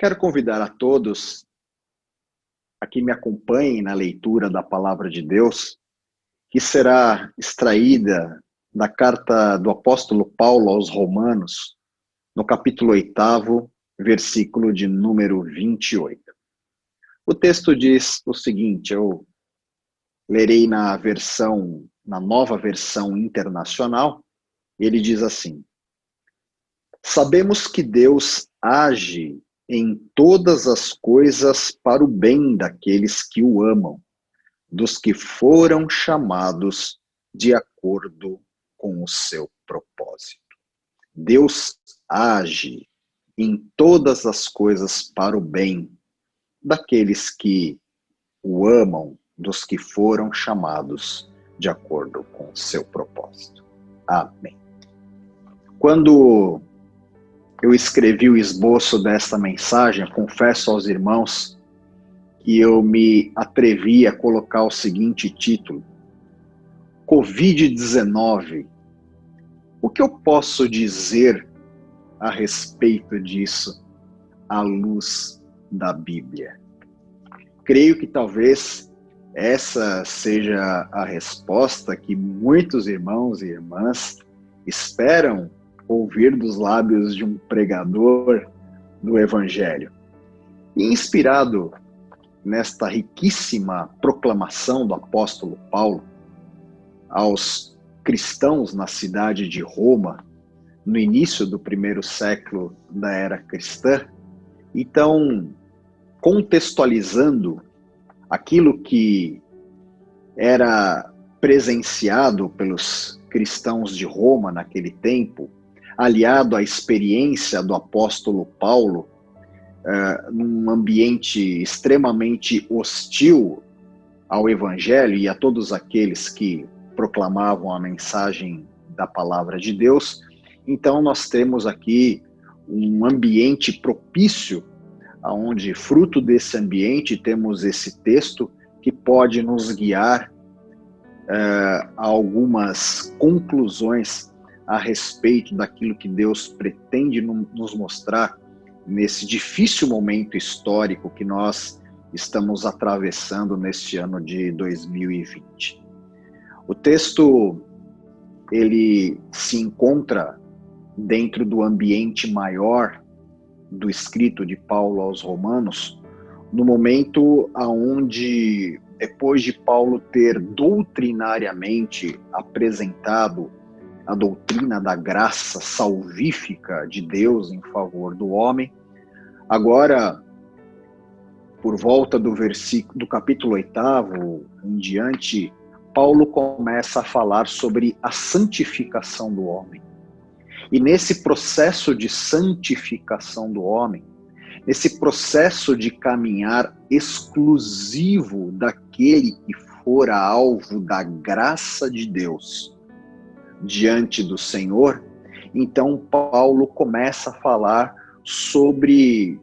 Quero convidar a todos a que me acompanhem na leitura da Palavra de Deus, que será extraída da carta do apóstolo Paulo aos Romanos, no capítulo 8, versículo de número 28. O texto diz o seguinte, eu lerei na nova versão internacional, ele diz assim: sabemos que Deus age em todas as coisas para o bem daqueles que o amam, dos que foram chamados de acordo com o seu propósito. Deus age em todas as coisas para o bem daqueles que o amam, dos que foram chamados de acordo com o seu propósito. Amém. Quando eu escrevi o esboço desta mensagem, confesso aos irmãos que eu me atrevi a colocar o seguinte título: Covid-19. O que eu posso dizer a respeito disso à luz da Bíblia? Creio que talvez essa seja a resposta que muitos irmãos e irmãs esperam ouvir dos lábios de um pregador do Evangelho. E inspirado nesta riquíssima proclamação do apóstolo Paulo aos cristãos na cidade de Roma, no início do primeiro século da era cristã, então, contextualizando aquilo que era presenciado pelos cristãos de Roma naquele tempo, aliado à experiência do apóstolo Paulo, num ambiente extremamente hostil ao Evangelho e a todos aqueles que proclamavam a mensagem da palavra de Deus, então nós temos aqui um ambiente propício, onde, fruto desse ambiente, temos esse texto que pode nos guiar a algumas conclusões a respeito daquilo que Deus pretende nos mostrar nesse difícil momento histórico que nós estamos atravessando neste ano de 2020. O texto, ele se encontra dentro do ambiente maior do escrito de Paulo aos Romanos, no momento onde, depois de Paulo ter doutrinariamente apresentado a doutrina da graça salvífica de Deus em favor do homem, agora, por volta do capítulo 8 em diante, Paulo começa a falar sobre a santificação do homem. E nesse processo de santificação do homem, nesse processo de caminhar exclusivo daquele que fora alvo da graça de Deus diante do Senhor, então Paulo começa a falar sobre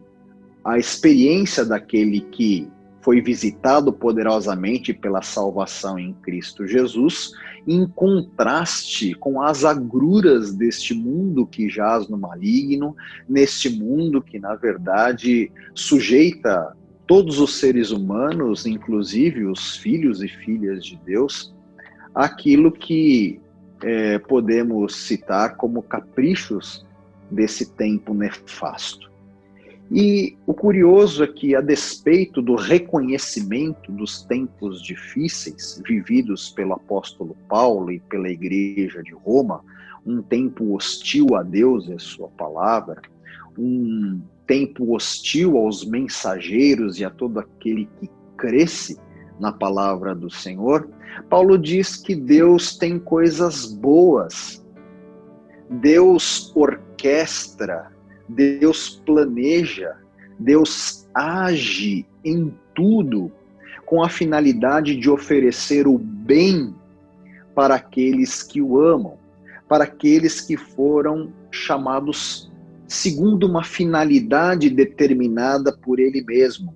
a experiência daquele que foi visitado poderosamente pela salvação em Cristo Jesus, em contraste com as agruras deste mundo que jaz no maligno, neste mundo que, na verdade, sujeita todos os seres humanos, inclusive os filhos e filhas de Deus, àquilo que podemos citar como caprichos desse tempo nefasto. E o curioso é que, a despeito do reconhecimento dos tempos difíceis vividos pelo apóstolo Paulo e pela igreja de Roma, um tempo hostil a Deus e a sua palavra, um tempo hostil aos mensageiros e a todo aquele que cresce na palavra do Senhor, Paulo diz que Deus tem coisas boas, Deus orquestra, Deus planeja, Deus age em tudo com a finalidade de oferecer o bem para aqueles que o amam, para aqueles que foram chamados segundo uma finalidade determinada por Ele mesmo,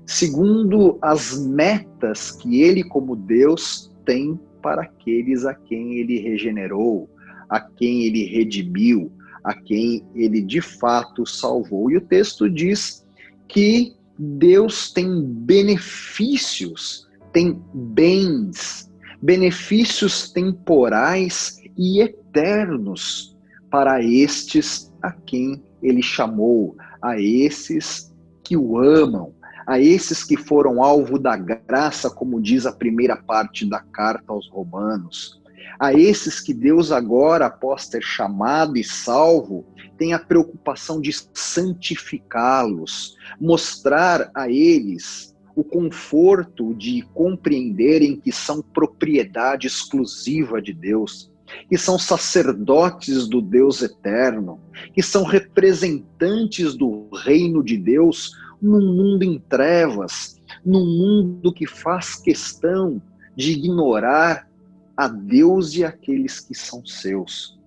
segundo as metas que Ele, como Deus, tem para aqueles a quem Ele regenerou, a quem Ele redimiu, a quem ele de fato salvou. E o texto diz que Deus tem benefícios, tem bens, benefícios temporais e eternos para estes a quem ele chamou, a esses que o amam, a esses que foram alvo da graça, como diz a primeira parte da carta aos Romanos, a esses que Deus agora, após ter chamado e salvo, tem a preocupação de santificá-los, mostrar a eles o conforto de compreenderem que são propriedade exclusiva de Deus, que são sacerdotes do Deus eterno, que são representantes do reino de Deus num mundo em trevas, num mundo que faz questão de ignorar a Deus e aqueles que são seus.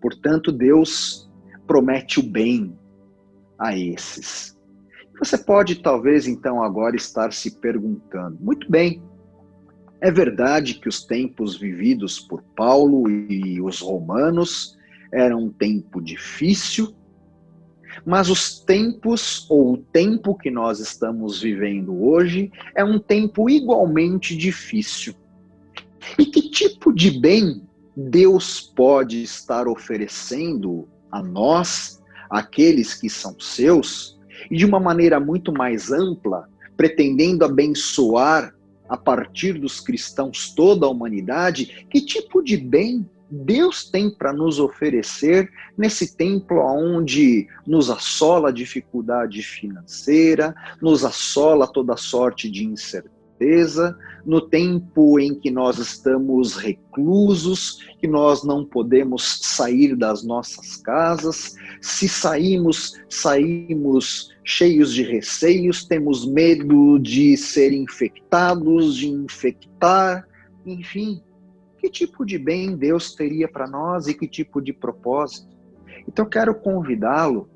Portanto, Deus promete o bem a esses. Você pode talvez então agora estar se perguntando, muito bem, é verdade que os tempos vividos por Paulo e os romanos eram um tempo difícil, mas os tempos, ou o tempo que nós estamos vivendo hoje, é um tempo igualmente difícil. E que tipo de bem Deus pode estar oferecendo a nós, aqueles que são seus, e de uma maneira muito mais ampla, pretendendo abençoar a partir dos cristãos toda a humanidade? Que tipo de bem Deus tem para nos oferecer nesse tempo onde nos assola a dificuldade financeira, nos assola toda sorte de incerteza, no tempo em que nós estamos reclusos, que nós não podemos sair das nossas casas, se saímos cheios de receios, temos medo de ser infectados, de infectar, enfim, que tipo de bem Deus teria para nós e que tipo de propósito? Então eu quero convidá-lo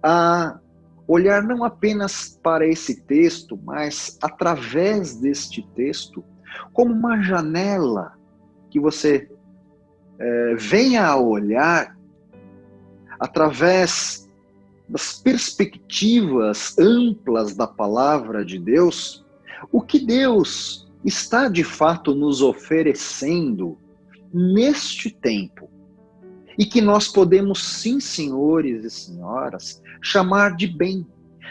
a olhar não apenas para esse texto, mas através deste texto, como uma janela que você venha a olhar através das perspectivas amplas da palavra de Deus, o que Deus está de fato nos oferecendo neste tempo. E que nós podemos, sim, senhores e senhoras, chamar de bem,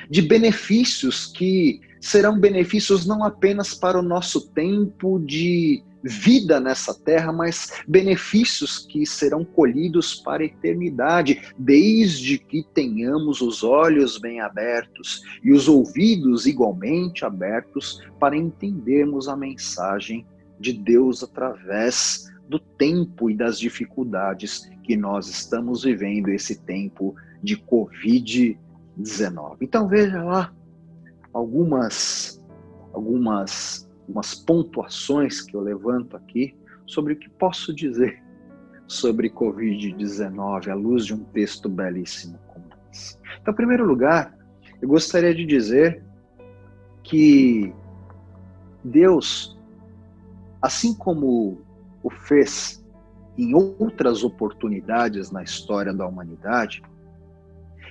de benefícios que serão benefícios não apenas para o nosso tempo de vida nessa terra, mas benefícios que serão colhidos para a eternidade, desde que tenhamos os olhos bem abertos e os ouvidos igualmente abertos para entendermos a mensagem de Deus através do tempo e das dificuldades que nós estamos vivendo, esse tempo de Covid-19. Então veja lá algumas pontuações que eu levanto aqui sobre o que posso dizer sobre Covid-19 à luz de um texto belíssimo como esse. Então, em primeiro lugar, eu gostaria de dizer que Deus, assim como o fez em outras oportunidades na história da humanidade,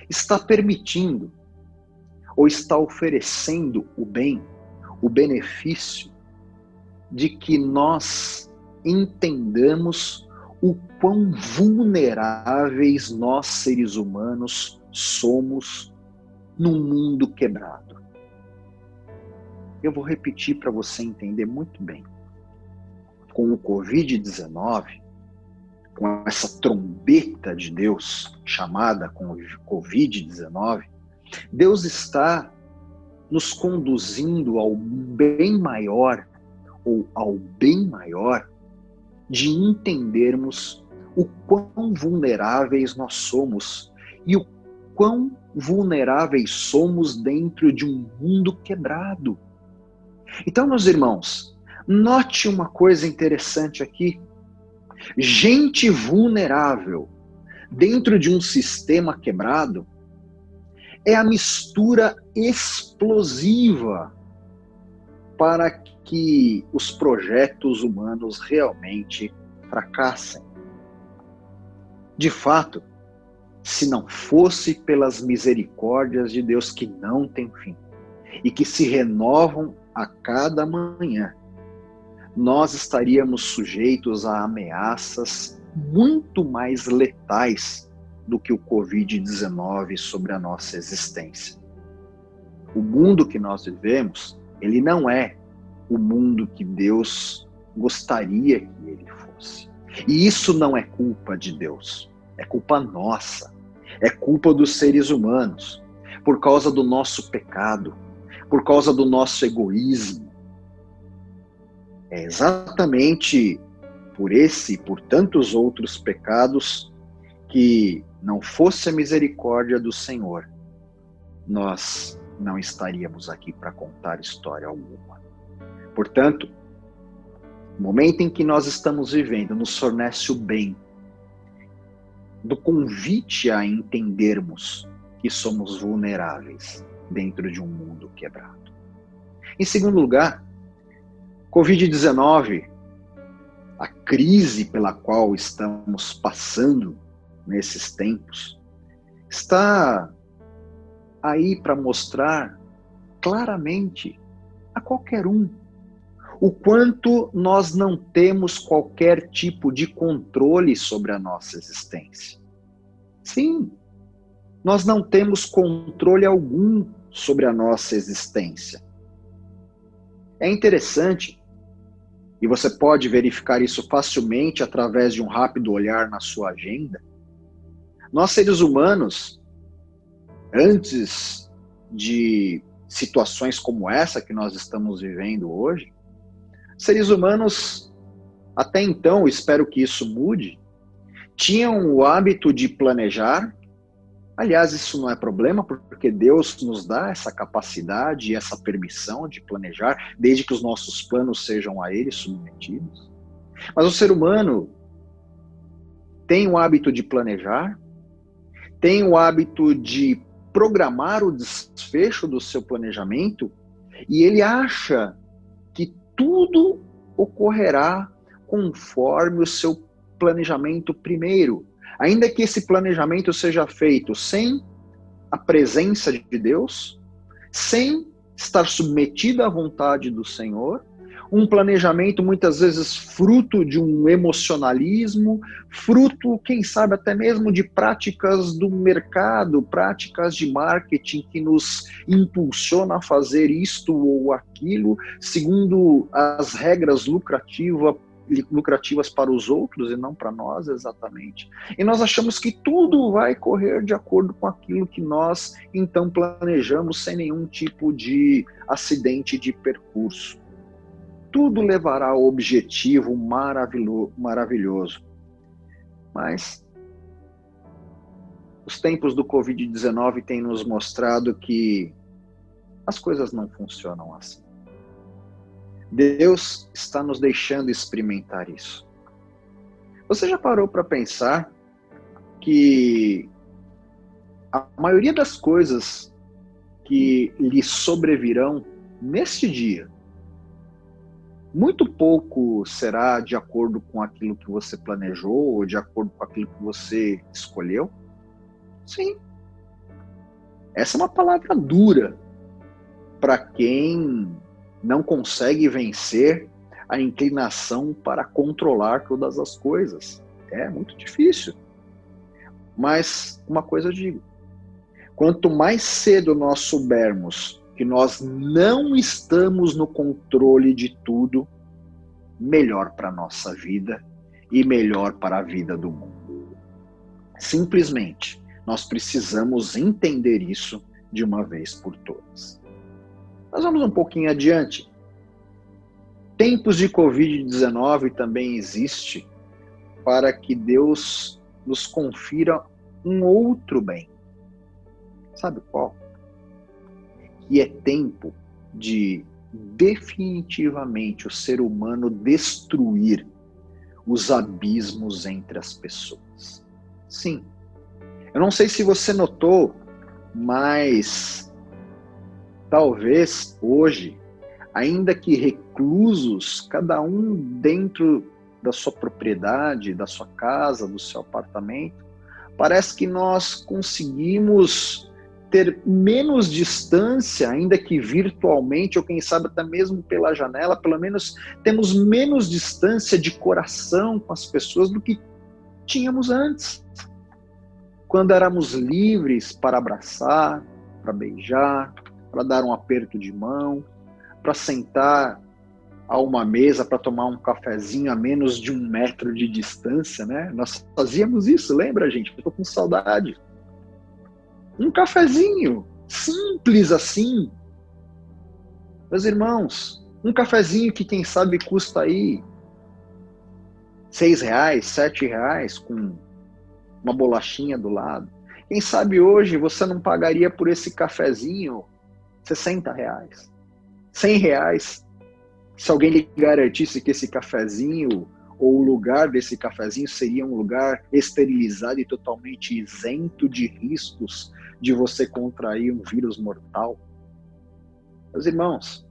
está permitindo ou está oferecendo o bem, o benefício de que nós entendamos o quão vulneráveis nós, seres humanos, somos num mundo quebrado. Eu vou repetir para você entender muito bem. Com o Covid-19, com essa trombeta de Deus chamada Covid-19, Deus está nos conduzindo ao bem maior, ou ao bem maior, de entendermos o quão vulneráveis nós somos e o quão vulneráveis somos dentro de um mundo quebrado. Então, meus irmãos, note uma coisa interessante aqui. Gente vulnerável dentro de um sistema quebrado é a mistura explosiva para que os projetos humanos realmente fracassem. De fato, se não fosse pelas misericórdias de Deus que não têm fim e que se renovam a cada manhã, nós estaríamos sujeitos a ameaças muito mais letais do que o Covid-19 sobre a nossa existência. O mundo que nós vivemos, ele não é o mundo que Deus gostaria que ele fosse. E isso não é culpa de Deus, é culpa nossa, é culpa dos seres humanos, por causa do nosso pecado, por causa do nosso egoísmo. É exatamente por esse e por tantos outros pecados que, não fosse a misericórdia do Senhor, nós não estaríamos aqui para contar história alguma. Portanto, o momento em que nós estamos vivendo nos fornece o bem do convite a entendermos que somos vulneráveis dentro de um mundo quebrado. Em segundo lugar, Covid-19, a crise pela qual estamos passando nesses tempos, está aí para mostrar claramente a qualquer um o quanto nós não temos qualquer tipo de controle sobre a nossa existência. Sim, nós não temos controle algum sobre a nossa existência. É interessante, e você pode verificar isso facilmente através de um rápido olhar na sua agenda. Nós, seres humanos, antes de situações como essa que nós estamos vivendo hoje, seres humanos, até então, espero que isso mude, tinham o hábito de planejar. Aliás, isso não é problema, porque Deus nos dá essa capacidade e essa permissão de planejar, desde que os nossos planos sejam a Ele submetidos. Mas o ser humano tem o hábito de planejar, tem o hábito de programar o desfecho do seu planejamento, e ele acha que tudo ocorrerá conforme o seu planejamento primeiro, ainda que esse planejamento seja feito sem a presença de Deus, sem estar submetido à vontade do Senhor, um planejamento muitas vezes fruto de um emocionalismo, fruto, quem sabe, até mesmo de práticas do mercado, práticas de marketing que nos impulsiona a fazer isto ou aquilo, segundo as regras lucrativas para os outros e não para nós exatamente. E nós achamos que tudo vai correr de acordo com aquilo que nós então planejamos sem nenhum tipo de acidente de percurso. Tudo levará ao objetivo maravilhoso. Mas os tempos do Covid-19 têm nos mostrado que as coisas não funcionam assim. Deus está nos deixando experimentar isso. Você já parou para pensar que a maioria das coisas que lhe sobrevirão neste dia, muito pouco será de acordo com aquilo que você planejou ou de acordo com aquilo que você escolheu? Sim. Essa é uma palavra dura para quem não consegue vencer a inclinação para controlar todas as coisas. É muito difícil. Mas uma coisa eu digo: quanto mais cedo nós soubermos que nós não estamos no controle de tudo, melhor para a nossa vida e melhor para a vida do mundo. Simplesmente, nós precisamos entender isso de uma vez por todas. Nós vamos um pouquinho adiante. Tempos de Covid-19 também existe para que Deus nos confira um outro bem. Sabe qual? E é tempo de definitivamente o ser humano destruir os abismos entre as pessoas. Sim. Eu não sei se você notou, mas talvez hoje, ainda que reclusos, cada um dentro da sua propriedade, da sua casa, do seu apartamento, Parece que nós conseguimos ter menos distância, ainda que virtualmente, ou quem sabe até mesmo pela janela, pelo menos temos menos distância de coração com as pessoas do que tínhamos antes. Quando éramos livres para abraçar, para beijar, para dar um aperto de mão, para sentar a uma mesa para tomar um cafezinho a menos de 1 metro de distância, né? Nós fazíamos isso, lembra, gente? Eu tô com saudade. Um cafezinho, simples assim. Meus irmãos, um cafezinho que quem sabe custa aí R$6, R$7, com uma bolachinha do lado. Quem sabe hoje você não pagaria por esse cafezinho R$60, R$100, se alguém lhe garantisse que esse cafezinho ou o lugar desse cafezinho seria um lugar esterilizado e totalmente isento de riscos de você contrair um vírus mortal. Meus irmãos,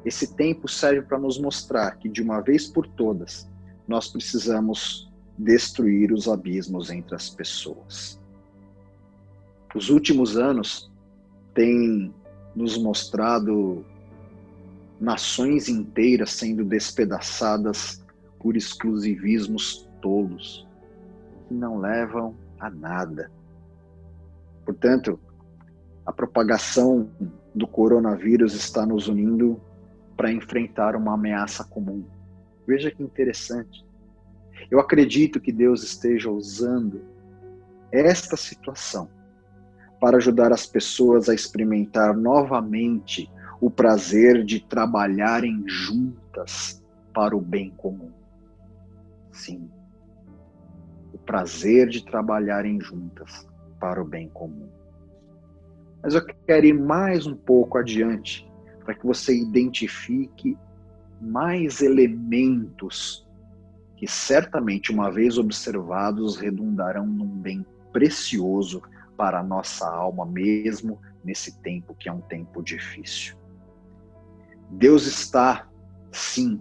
esse tempo serve para nos mostrar que de uma vez por todas nós precisamos destruir os abismos entre as pessoas. Os últimos anos têm nos mostrado nações inteiras sendo despedaçadas por exclusivismos tolos, que não levam a nada. Portanto, a propagação do coronavírus está nos unindo para enfrentar uma ameaça comum. Veja que interessante. Eu acredito que Deus esteja usando esta situação para ajudar as pessoas a experimentar novamente o prazer de trabalharem juntas para o bem comum. Sim, o prazer de trabalharem juntas para o bem comum. Mas eu quero ir mais um pouco adiante para que você identifique mais elementos que certamente, uma vez observados, redundarão num bem precioso para a nossa alma, mesmo nesse tempo que é um tempo difícil. Deus está, sim,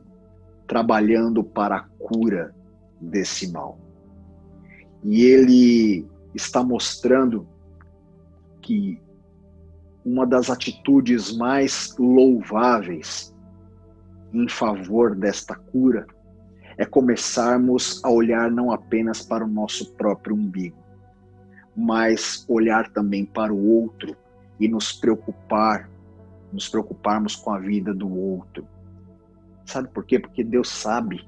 trabalhando para a cura desse mal. E Ele está mostrando que uma das atitudes mais louváveis em favor desta cura é começarmos a olhar não apenas para o nosso próprio umbigo, mas olhar também para o outro e nos preocuparmos com a vida do outro. Sabe por quê? Porque Deus sabe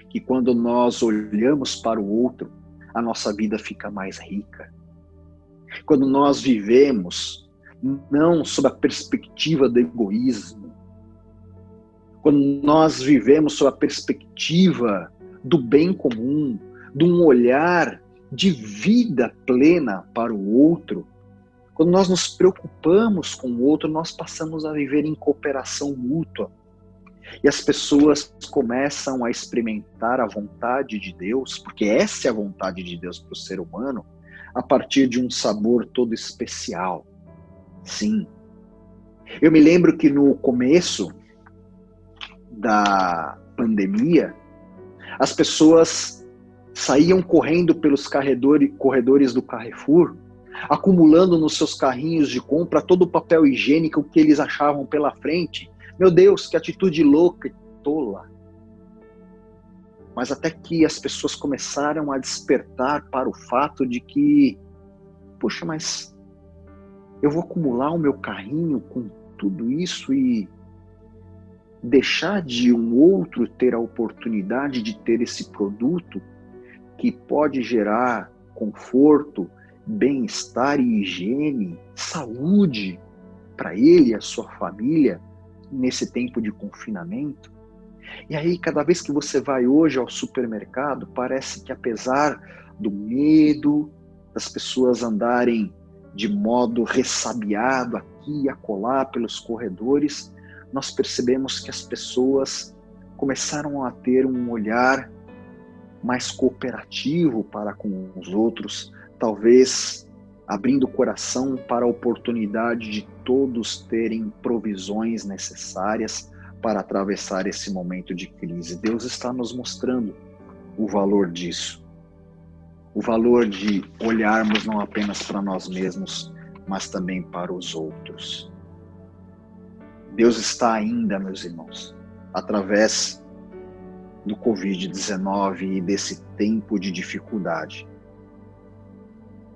que quando nós olhamos para o outro, a nossa vida fica mais rica. Quando nós vivemos não sob a perspectiva do egoísmo, quando nós vivemos sob a perspectiva do bem comum, de um olhar de vida plena para o outro, quando nós nos preocupamos com o outro, nós passamos a viver em cooperação mútua. E as pessoas começam a experimentar a vontade de Deus, porque essa é a vontade de Deus para o ser humano, a partir de um sabor todo especial. Sim. Eu me lembro que no começo da pandemia, as pessoas saíam correndo pelos corredores do Carrefour, acumulando nos seus carrinhos de compra todo o papel higiênico que eles achavam pela frente. Meu Deus, que atitude louca e tola. Mas até que as pessoas começaram a despertar para o fato de que, poxa, mas eu vou acumular o meu carrinho com tudo isso e deixar de um outro ter a oportunidade de ter esse produto que pode gerar conforto, bem-estar e higiene, saúde para ele e a sua família nesse tempo de confinamento. E aí, cada vez que você vai hoje ao supermercado, parece que apesar do medo das pessoas andarem de modo ressabiado aqui e acolá pelos corredores, nós percebemos que as pessoas começaram a ter um olhar mais cooperativo para com os outros, talvez abrindo o coração para a oportunidade de todos terem provisões necessárias para atravessar esse momento de crise. Deus está nos mostrando o valor disso. o valor de olharmos não apenas para nós mesmos, mas também para os outros. Deus está ainda, meus irmãos, através do Covid-19 e desse tempo de dificuldade,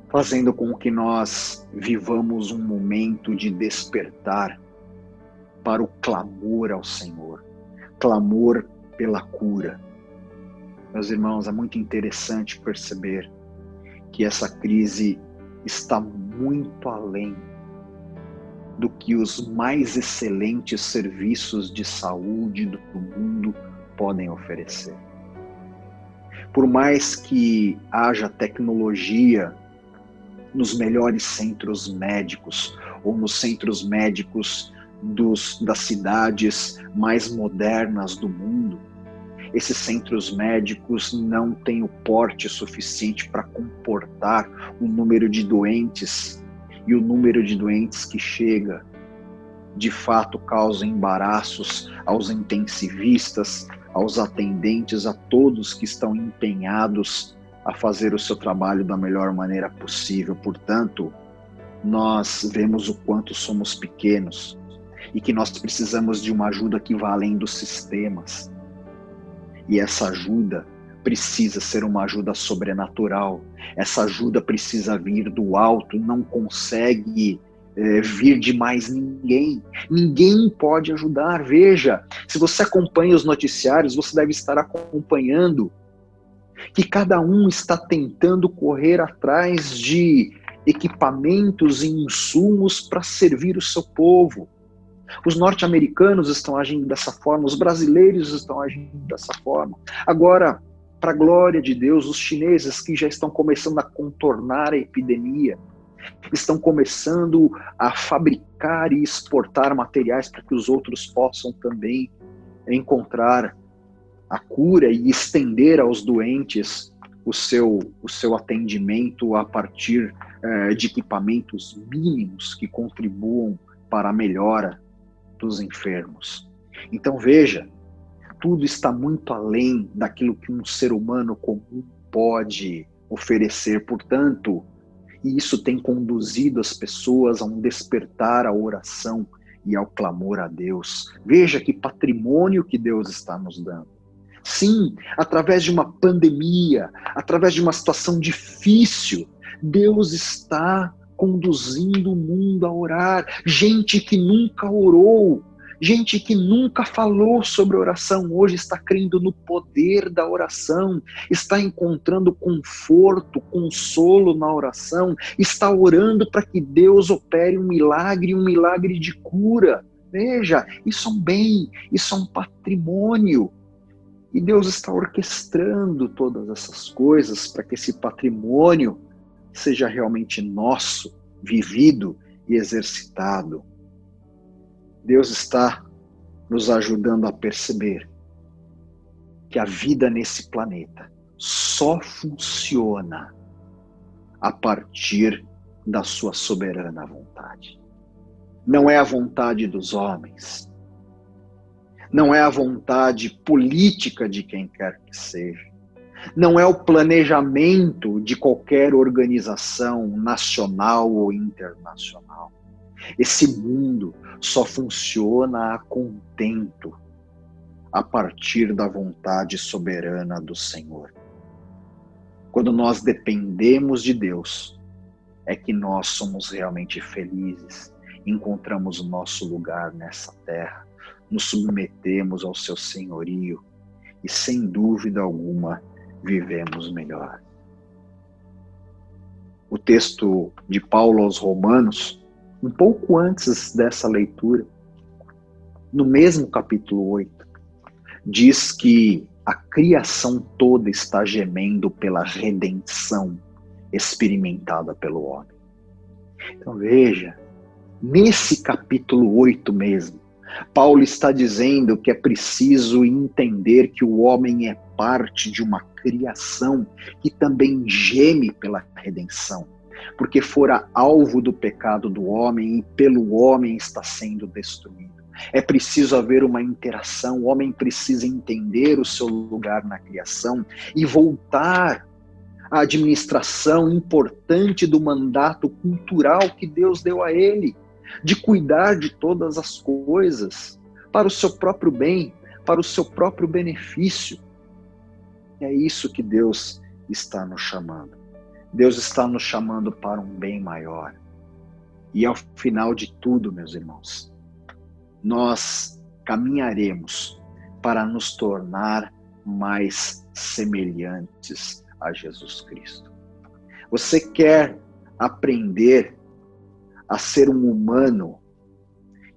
fazendo com que nós vivamos um momento de despertar para o clamor ao Senhor, clamor pela cura. Meus irmãos, é muito interessante perceber que essa crise está muito além do que os mais excelentes serviços de saúde do mundo podem oferecer. Por mais que haja tecnologia nos melhores centros médicos ou nos centros médicos das cidades mais modernas do mundo, esses centros médicos não têm o porte suficiente para comportar o número de doentes, e o número de doentes que chega, de fato, causa embaraços aos intensivistas, aos atendentes, a todos que estão empenhados a fazer o seu trabalho da melhor maneira possível. Portanto, nós vemos o quanto somos pequenos e que nós precisamos de uma ajuda que vá além dos sistemas. E essa ajuda precisa ser uma ajuda sobrenatural. Essa ajuda precisa vir do alto, não consegue vir de mais ninguém. Ninguém pode ajudar. Veja, se você acompanha os noticiários, você deve estar acompanhando que cada um está tentando correr atrás de equipamentos e insumos para servir o seu povo. Os norte-americanos estão agindo dessa forma, os brasileiros estão agindo dessa forma. Agora, para a glória de Deus, os chineses que já estão começando a contornar a epidemia, estão começando a fabricar e exportar materiais para que os outros possam também encontrar a cura e estender aos doentes o seu atendimento a partir de equipamentos mínimos que contribuam para a melhora dos enfermos. Então veja, tudo está muito além daquilo que um ser humano comum pode oferecer. Portanto, e isso tem conduzido as pessoas a um despertar à oração e ao clamor a Deus. Veja que patrimônio que Deus está nos dando. Sim, através de uma pandemia, através de uma situação difícil, Deus está conduzindo o mundo a orar. Gente que nunca orou, gente que nunca falou sobre oração, hoje está crendo no poder da oração, está encontrando conforto, consolo na oração, está orando para que Deus opere um milagre de cura. Veja, isso é um bem, isso é um patrimônio. E Deus está orquestrando todas essas coisas para que esse patrimônio seja realmente nosso, vivido e exercitado. Deus está nos ajudando a perceber que a vida nesse planeta só funciona a partir da sua soberana vontade. Não é a vontade dos homens, não é a vontade política de quem quer que seja, não é o planejamento de qualquer organização nacional ou internacional. Esse mundo só funciona a contento a partir da vontade soberana do Senhor. Quando nós dependemos de Deus, é que nós somos realmente felizes, encontramos o nosso lugar nessa terra, nos submetemos ao seu senhorio e, sem dúvida alguma, vivemos melhor. O texto de Paulo aos Romanos, um pouco antes dessa leitura, no mesmo capítulo 8, diz que a criação toda está gemendo pela redenção experimentada pelo homem. Então veja, nesse capítulo 8 mesmo, Paulo está dizendo que é preciso entender que o homem é parte de uma criação que também geme pela redenção, porque fora alvo do pecado do homem e pelo homem está sendo destruído. É preciso haver uma interação, o homem precisa entender o seu lugar na criação e voltar a administração importante do mandato cultural que Deus deu a ele, de cuidar de todas as coisas, para o seu próprio bem, para o seu próprio benefício. É isso que Deus está nos chamando. Deus está nos chamando para um bem maior. E ao final de tudo, meus irmãos, nós caminharemos para nos tornar mais semelhantes a Jesus Cristo. Você quer aprender a ser um humano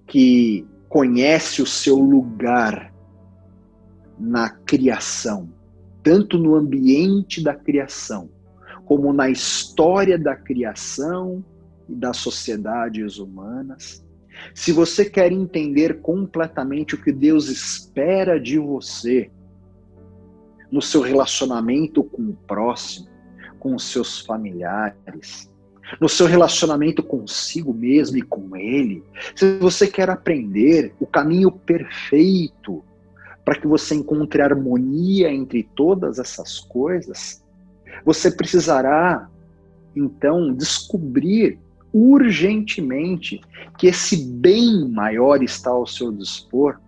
que conhece o seu lugar na criação, tanto no ambiente da criação, como na história da criação e das sociedades humanas? Se você quer entender completamente o que Deus espera de você, no seu relacionamento com o próximo, com os seus familiares, no seu relacionamento consigo mesmo e com Ele, se você quer aprender o caminho perfeito para que você encontre harmonia entre todas essas coisas, você precisará, então, descobrir urgentemente que esse bem maior está ao seu dispor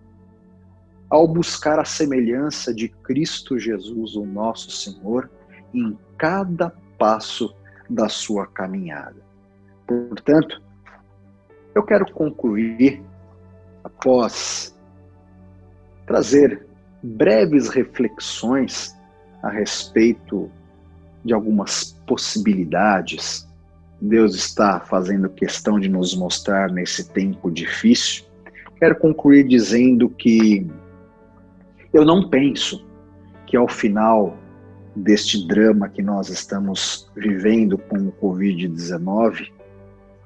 ao buscar a semelhança de Cristo Jesus, o nosso Senhor, em cada passo da sua caminhada. Portanto, eu quero concluir, após trazer breves reflexões a respeito de algumas possibilidades Deus está fazendo questão de nos mostrar nesse tempo difícil. Quero concluir dizendo que eu não penso que ao final deste drama que nós estamos vivendo com o Covid-19,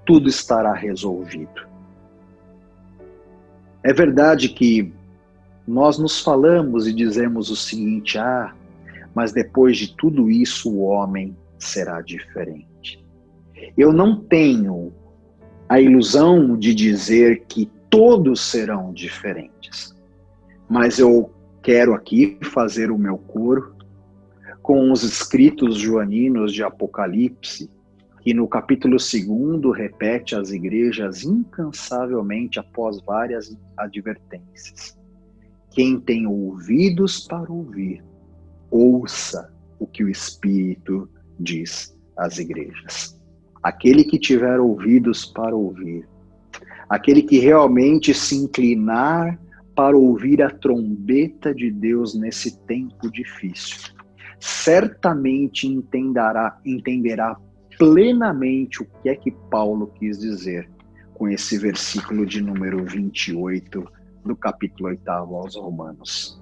tudo estará resolvido. É verdade que nós nos falamos e dizemos o seguinte: mas depois de tudo isso o homem será diferente. Eu não tenho a ilusão de dizer que todos serão diferentes, mas eu quero aqui fazer o meu coro com os escritos joaninos de Apocalipse, que no capítulo 2 repete às igrejas incansavelmente após várias advertências. Quem tem ouvidos para ouvir, ouça o que o Espírito diz às igrejas. Aquele que tiver ouvidos para ouvir, aquele que realmente se inclinar para ouvir a trombeta de Deus nesse tempo difícil, certamente entenderá plenamente o que é que Paulo quis dizer com esse versículo de número 28 do capítulo 8 aos Romanos.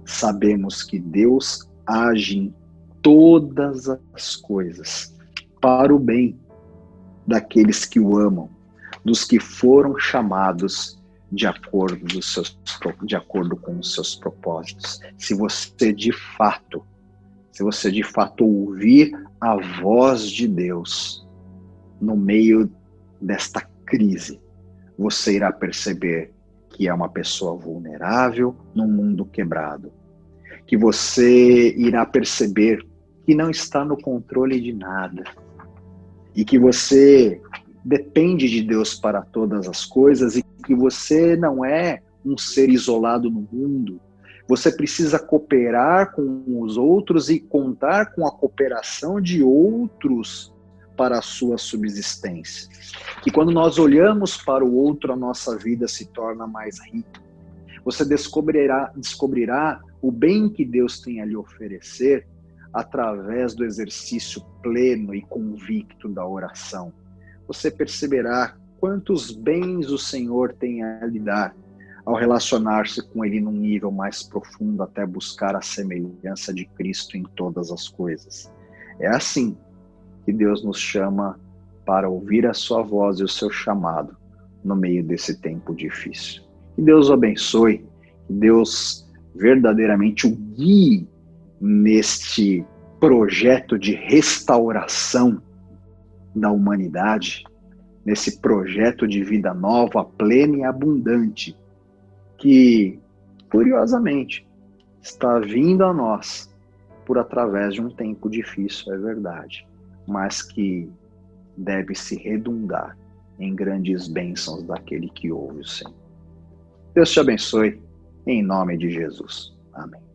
Sabemos que Deus age em todas as coisas para o bem daqueles que o amam, dos que foram chamados de acordo com os seus propósitos. Se você de fato ouvir a voz de Deus no meio desta crise, você irá perceber que é uma pessoa vulnerável num mundo quebrado, que você irá perceber que não está no controle de nada e que você depende de Deus para todas as coisas e que você não é um ser isolado no mundo. Você precisa cooperar com os outros e contar com a cooperação de outros para a sua subsistência. Que quando nós olhamos para o outro, a nossa vida se torna mais rica. Você descobrirá o bem que Deus tem a lhe oferecer através do exercício pleno e convicto da oração. Você perceberá quantos bens o Senhor tem a lhe dar ao relacionar-se com Ele num nível mais profundo, até buscar a semelhança de Cristo em todas as coisas. É assim que Deus nos chama para ouvir a sua voz e o seu chamado no meio desse tempo difícil. Que Deus o abençoe, que Deus verdadeiramente o guie neste projeto de restauração da humanidade, nesse projeto de vida nova, plena e abundante, que, curiosamente, está vindo a nós por através de um tempo difícil, é verdade, mas que deve se redundar em grandes bênçãos daquele que ouve o Senhor. Deus te abençoe, em nome de Jesus. Amém.